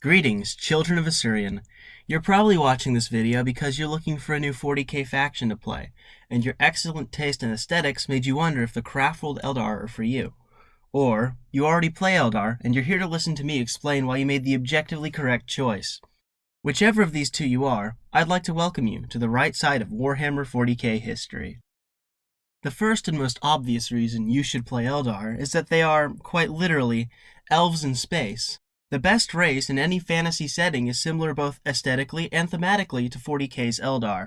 Greetings, children of Asuryan. You're probably watching this video because you're looking for a new 40k faction to play, and your excellent taste in aesthetics made you wonder if the Craftworld Eldar are for you. Or, you already play Eldar, and you're here to listen to me explain why you made the objectively correct choice. Whichever of these two you are, I'd like to welcome you to the right side of Warhammer 40k history. The first and most obvious reason you should play Eldar is that they are, quite literally, elves in space. The best race in any fantasy setting is similar both aesthetically and thematically to 40k's Eldar.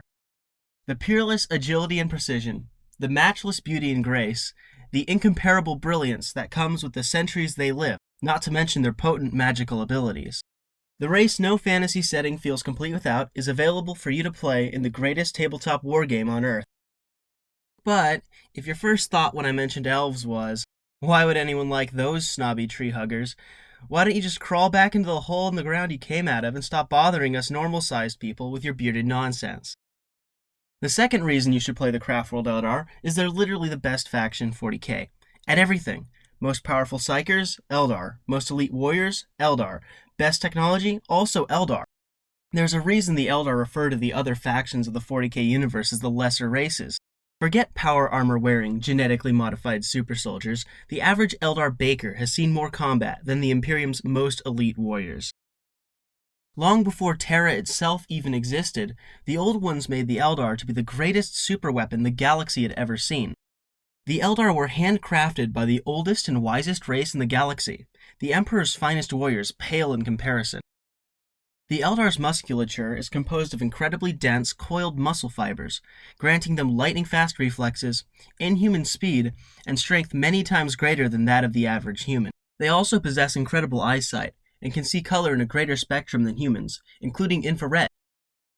The peerless agility and precision, the matchless beauty and grace, the incomparable brilliance that comes with the centuries they live, not to mention their potent magical abilities. The race no fantasy setting feels complete without is available for you to play in the greatest tabletop wargame on Earth. But, if your first thought when I mentioned elves was, why would anyone like those snobby tree huggers? Why don't you just crawl back into the hole in the ground you came out of and stop bothering us normal-sized people with your bearded nonsense? The second reason you should play the Craftworld Eldar is they're literally the best faction in 40k. At everything. Most powerful psychers, Eldar. Most elite warriors, Eldar. Best technology, also Eldar. There's a reason the Eldar refer to the other factions of the 40k universe as the lesser races. Forget power armor-wearing, genetically modified super soldiers, the average Eldar baker has seen more combat than the Imperium's most elite warriors. Long before Terra itself even existed, the Old Ones made the Eldar to be the greatest superweapon the galaxy had ever seen. The Eldar were handcrafted by the oldest and wisest race in the galaxy. The Emperor's finest warriors pale in comparison. The Eldar's musculature is composed of incredibly dense, coiled muscle fibers, granting them lightning-fast reflexes, inhuman speed, and strength many times greater than that of the average human. They also possess incredible eyesight, and can see color in a greater spectrum than humans, including infrared.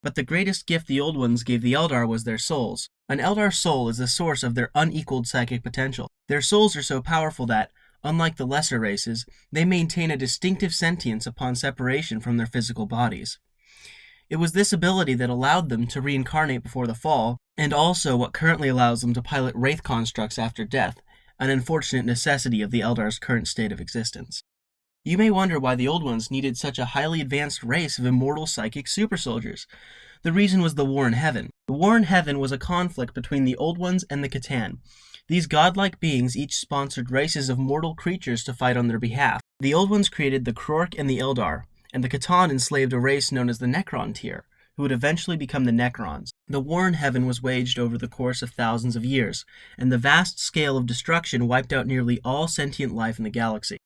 But the greatest gift the Old Ones gave the Eldar was their souls. An Eldar soul is the source of their unequaled psychic potential. Their souls are so powerful that, unlike the lesser races, they maintain a distinctive sentience upon separation from their physical bodies. It was this ability that allowed them to reincarnate before the fall, and also what currently allows them to pilot wraith constructs after death, an unfortunate necessity of the Eldar's current state of existence. You may wonder why the Old Ones needed such a highly advanced race of immortal psychic super soldiers. The reason was the War in Heaven. The War in Heaven was a conflict between the Old Ones and the Catan. These godlike beings each sponsored races of mortal creatures to fight on their behalf. The Old Ones created the Krork and the Eldar, and the Catan enslaved a race known as the Necron tier, who would eventually become the Necrons. The War in Heaven was waged over the course of thousands of years, and the vast scale of destruction wiped out nearly all sentient life in the galaxy.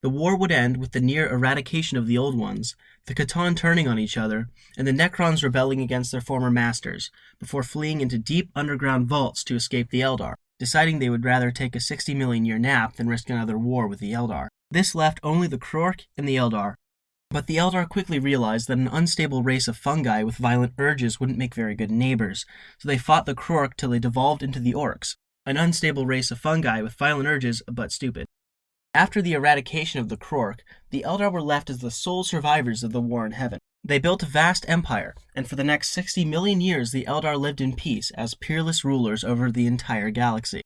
The war would end with the near eradication of the Old Ones, the Catan turning on each other, and the Necrons rebelling against their former masters, before fleeing into deep underground vaults to escape the Eldar, deciding they would rather take a 60 million year nap than risk another war with the Eldar. This left only the Krork and the Eldar. But the Eldar quickly realized that an unstable race of fungi with violent urges wouldn't make very good neighbors, so they fought the Krork till they devolved into the Orcs, an unstable race of fungi with violent urges but stupid. After the eradication of the Krork, the Eldar were left as the sole survivors of the War in Heaven. They built a vast empire, and for the next 60 million years the Eldar lived in peace as peerless rulers over the entire galaxy.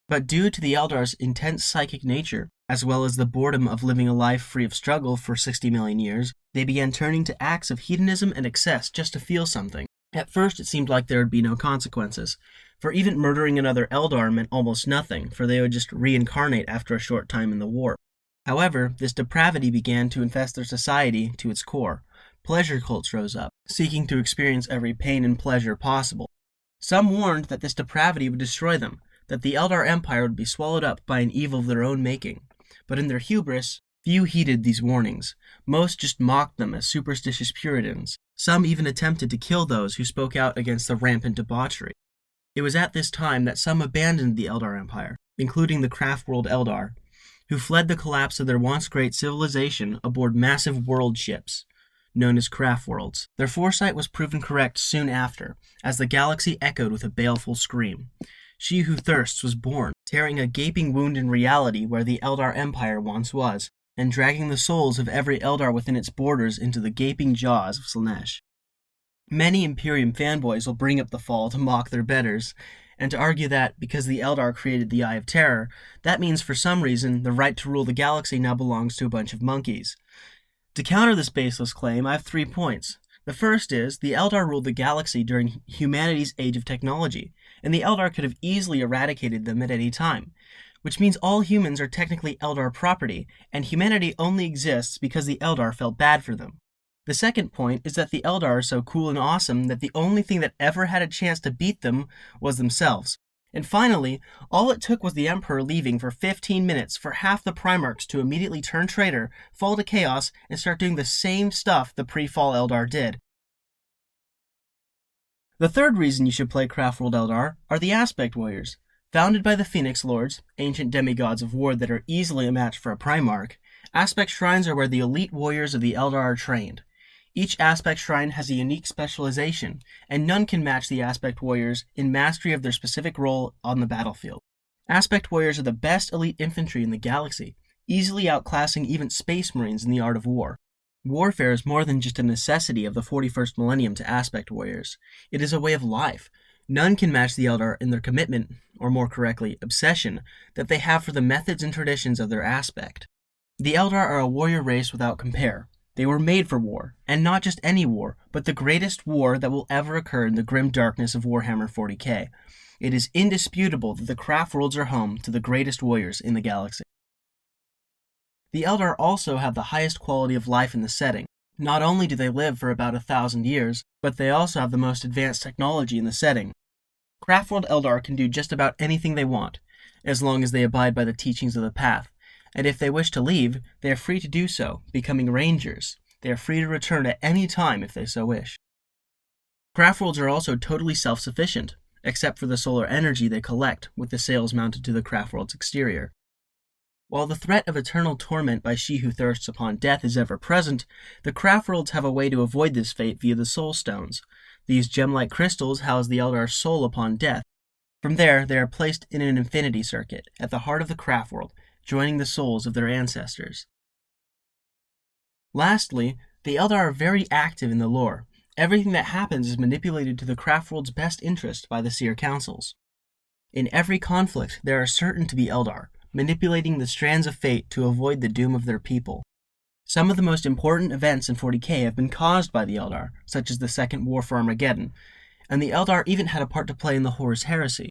But due to the Eldar's intense psychic nature, as well as the boredom of living a life free of struggle for 60 million years, they began turning to acts of hedonism and excess just to feel something. At first it seemed like there would be no consequences, for even murdering another Eldar meant almost nothing, for they would just reincarnate after a short time in the war. However, this depravity began to infest their society to its core. Pleasure cults rose up, seeking to experience every pain and pleasure possible. Some warned that this depravity would destroy them, that the Eldar Empire would be swallowed up by an evil of their own making. But in their hubris, few heeded these warnings. Most just mocked them as superstitious Puritans. Some even attempted to kill those who spoke out against the rampant debauchery. It was at this time that some abandoned the Eldar Empire, including the Craftworld Eldar, who fled the collapse of their once great civilization aboard massive world ships, known as Craftworlds. Their foresight was proven correct soon after, as the galaxy echoed with a baleful scream. She who thirsts was born, tearing a gaping wound in reality where the Eldar Empire once was, and dragging the souls of every Eldar within its borders into the gaping jaws of Slaanesh. Many Imperium fanboys will bring up the fall to mock their betters, and to argue that, because the Eldar created the Eye of Terror, that means for some reason the right to rule the galaxy now belongs to a bunch of monkeys. To counter this baseless claim, I have 3 points. The first is, the Eldar ruled the galaxy during humanity's age of technology, and the Eldar could have easily eradicated them at any time, which means all humans are technically Eldar property, and humanity only exists because the Eldar felt bad for them. The second point is that the Eldar are so cool and awesome that the only thing that ever had a chance to beat them was themselves. And finally, all it took was the Emperor leaving for 15 minutes for half the Primarchs to immediately turn traitor, fall to chaos, and start doing the same stuff the pre-fall Eldar did. The third reason you should play Craftworld Eldar are the Aspect Warriors. Founded by the Phoenix Lords, ancient demigods of war that are easily a match for a Primarch, Aspect Shrines are where the elite warriors of the Eldar are trained. Each Aspect Shrine has a unique specialization, and none can match the Aspect Warriors in mastery of their specific role on the battlefield. Aspect Warriors are the best elite infantry in the galaxy, easily outclassing even Space Marines in the art of war. Warfare is more than just a necessity of the 41st millennium to Aspect Warriors. It is a way of life. None can match the Eldar in their commitment, or more correctly, obsession, that they have for the methods and traditions of their aspect. The Eldar are a warrior race without compare. They were made for war, and not just any war, but the greatest war that will ever occur in the grim darkness of Warhammer 40k. It is indisputable that the Craftworlds are home to the greatest warriors in the galaxy. The Eldar also have the highest quality of life in the setting. Not only do they live for about 1,000 years, but they also have the most advanced technology in the setting. Craftworld Eldar can do just about anything they want, as long as they abide by the teachings of the Path. And if they wish to leave, they are free to do so, becoming Rangers. They are free to return at any time if they so wish. Craftworlds are also totally self-sufficient, except for the solar energy they collect with the sails mounted to the Craftworld's exterior. While the threat of eternal torment by she who thirsts upon death is ever present, the Craftworlds have a way to avoid this fate via the Soul Stones. These gem-like crystals house the Eldar's soul upon death. From there, they are placed in an infinity circuit, at the heart of the Craftworld, joining the souls of their ancestors. Lastly, the Eldar are very active in the lore. Everything that happens is manipulated to the Craftworld's best interest by the Seer Councils. In every conflict, there are certain to be Eldar, manipulating the strands of fate to avoid the doom of their people. Some of the most important events in 40k have been caused by the Eldar, such as the Second War for Armageddon, and the Eldar even had a part to play in the Horus Heresy.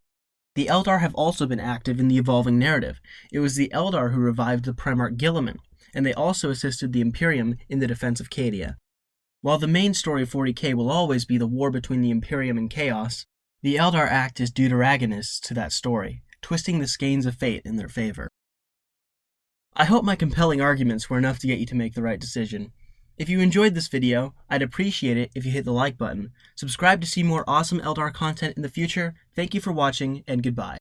The Eldar have also been active in the evolving narrative. It was the Eldar who revived the Primarch Guilliman, and they also assisted the Imperium in the defense of Cadia. While the main story of 40k will always be the war between the Imperium and Chaos, the Eldar act as deuteragonists to that story, twisting the skeins of fate in their favor. I hope my compelling arguments were enough to get you to make the right decision. If you enjoyed this video, I'd appreciate it if you hit the like button. Subscribe to see more awesome Eldar content in the future. Thank you for watching, and goodbye.